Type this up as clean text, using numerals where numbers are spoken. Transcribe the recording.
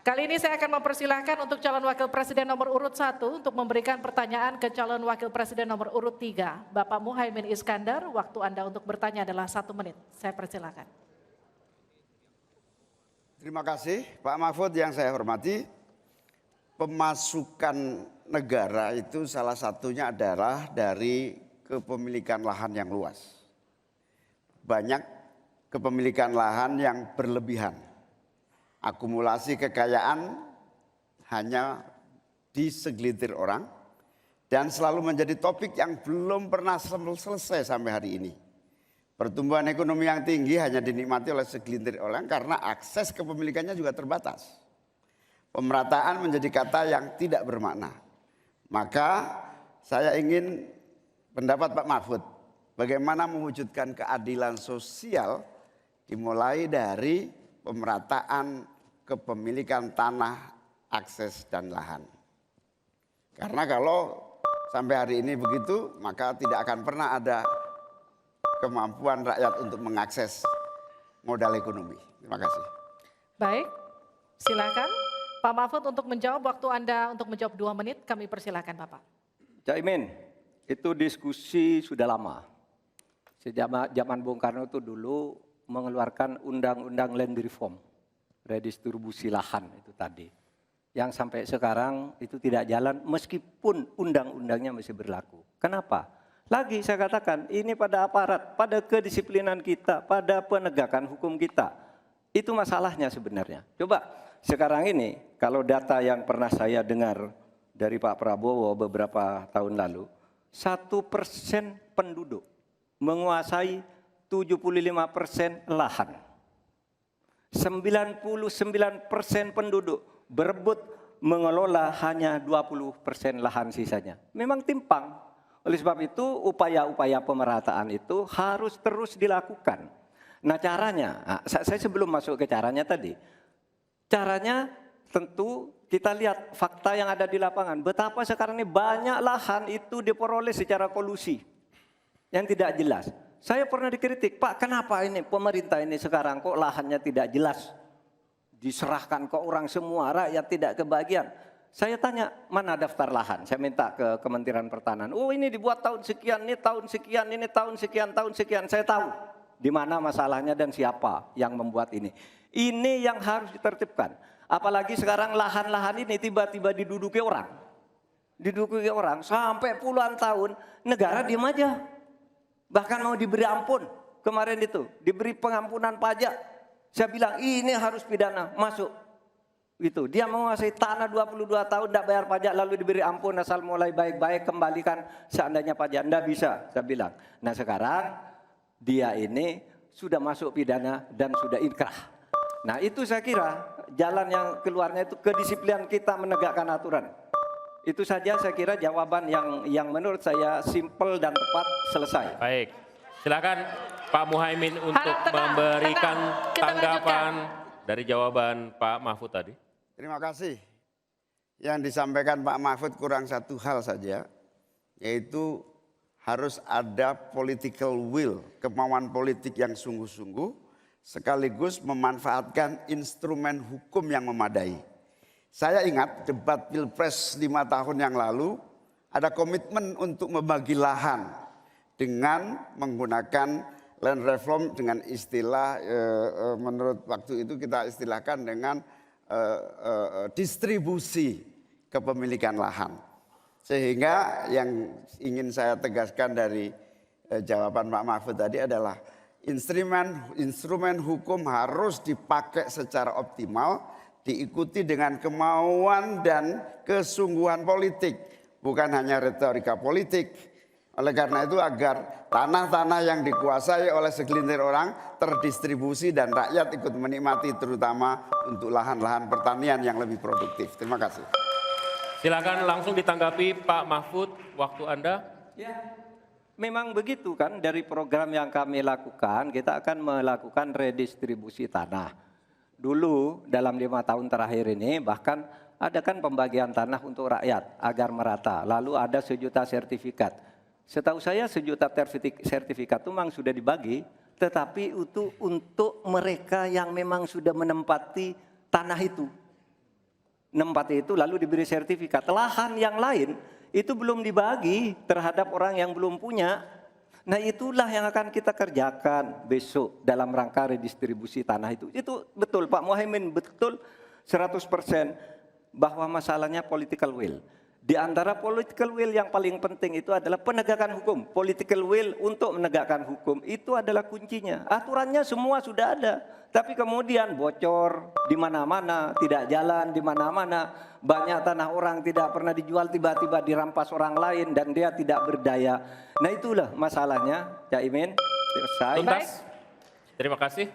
Kali ini saya akan mempersilahkan untuk calon wakil presiden nomor urut 1 untuk memberikan pertanyaan ke calon wakil presiden nomor urut 3, Bapak Muhaimin Iskandar. Waktu Anda untuk bertanya adalah 1 menit. Saya persilakan. Terima kasih Pak Mahfud yang saya hormati. Pemasukan negara itu salah satunya adalah dari kepemilikan lahan yang luas. Banyak kepemilikan lahan yang berlebihan. Akumulasi kekayaan hanya di segelintir orang dan selalu menjadi topik yang belum pernah selesai sampai hari ini. Pertumbuhan ekonomi yang tinggi hanya dinikmati oleh segelintir orang karena akses kepemilikannya juga terbatas. Pemerataan menjadi kata yang tidak bermakna. Maka saya ingin pendapat Pak Mahfud, bagaimana mewujudkan keadilan sosial dimulai dari pemerataan kepemilikan tanah, akses dan lahan. Karena kalau sampai hari ini begitu, maka tidak akan pernah ada kemampuan rakyat untuk mengakses modal ekonomi. Terima kasih. Baik, silakan Pak Mahfud untuk menjawab. Waktu Anda untuk menjawab 2 menit, kami persilakan Bapak. Caimin, itu diskusi sudah lama. Sejak zaman Bung Karno itu dulu mengeluarkan undang-undang land reform, redistribusi lahan itu tadi. Yang sampai sekarang itu tidak jalan meskipun undang-undangnya masih berlaku. Kenapa? Lagi saya katakan ini pada aparat, pada kedisiplinan kita, pada penegakan hukum kita. Itu masalahnya sebenarnya. Coba sekarang ini kalau data yang pernah saya dengar dari Pak Prabowo beberapa tahun lalu, 1% penduduk menguasai 75% lahan. 99% penduduk berebut mengelola hanya 20% lahan sisanya. Memang timpang. Oleh sebab itu upaya-upaya pemerataan itu harus terus dilakukan. Nah caranya, saya sebelum masuk ke caranya tadi. Caranya tentu kita lihat fakta yang ada di lapangan. Betapa sekarang ini banyak lahan itu diperoleh secara kolusi yang tidak jelas. Saya pernah dikritik, Pak kenapa ini pemerintah ini sekarang kok lahannya tidak jelas. Diserahkan ke orang semua, rakyat tidak kebagian. Saya tanya, mana daftar lahan? Saya minta ke Kementerian Pertanian. Oh ini dibuat tahun sekian, ini tahun sekian, ini tahun sekian, tahun sekian. Saya tahu di mana masalahnya dan siapa yang membuat ini. Ini yang harus ditertibkan. Apalagi sekarang lahan-lahan ini tiba-tiba diduduki orang. Diduduki orang sampai puluhan tahun, negara diam aja. Bahkan mau diberi ampun, kemarin itu diberi pengampunan pajak. Saya bilang ini harus pidana, masuk. Gitu. Dia menguasai tanah 22 tahun tidak bayar pajak lalu diberi ampun asal mulai baik-baik kembalikan seandainya pajak. Tidak bisa, saya bilang. Nah sekarang dia ini sudah masuk pidana dan sudah inkrah. Nah itu saya kira jalan yang keluarnya itu kedisiplinan kita menegakkan aturan. Itu saja saya kira jawaban yang menurut saya simpel dan tepat, selesai. Baik, silakan Pak Muhaimin untuk memberikan tanggapan dari jawaban Pak Mahfud tadi. Terima kasih. Yang disampaikan Pak Mahfud kurang satu hal saja, yaitu harus ada political will, kemauan politik yang sungguh-sungguh, sekaligus memanfaatkan instrumen hukum yang memadai. Saya ingat debat Pilpres 5 tahun yang lalu ada komitmen untuk membagi lahan dengan menggunakan land reform dengan istilah menurut waktu itu kita istilahkan dengan distribusi kepemilikan lahan. Sehingga yang ingin saya tegaskan dari jawaban Pak Mahfud tadi adalah instrumen hukum harus dipakai secara optimal, diikuti dengan kemauan dan kesungguhan politik, bukan hanya retorika politik. Oleh karena itu agar tanah-tanah yang dikuasai oleh segelintir orang terdistribusi dan rakyat ikut menikmati, terutama untuk lahan-lahan pertanian yang lebih produktif. Terima kasih. Silakan langsung ditanggapi Pak Mahfud, waktu Anda. Ya, memang begitu kan dari program yang kami lakukan, kita akan melakukan redistribusi tanah. Dulu dalam 5 tahun terakhir ini bahkan ada kan pembagian tanah untuk rakyat agar merata. Lalu ada 1 juta sertifikat. Setahu saya 1 juta sertifikat itu memang sudah dibagi, tetapi itu untuk mereka yang memang sudah menempati tanah itu. menempati itu lalu diberi sertifikat. Lahan yang lain itu belum dibagi terhadap orang yang belum punya. Nah itulah yang akan kita kerjakan besok dalam rangka redistribusi tanah itu. Itu betul Pak Muhaimin, betul 100% bahwa masalahnya political will. Di antara political will yang paling penting itu adalah penegakan hukum. Political will untuk menegakkan hukum itu adalah kuncinya. Aturannya semua sudah ada, tapi kemudian bocor di mana-mana, tidak jalan di mana-mana. Banyak tanah orang tidak pernah dijual, tiba-tiba dirampas orang lain dan dia tidak berdaya. Nah itulah masalahnya, Cak Imin. Selesai. Tuntas. Terima kasih.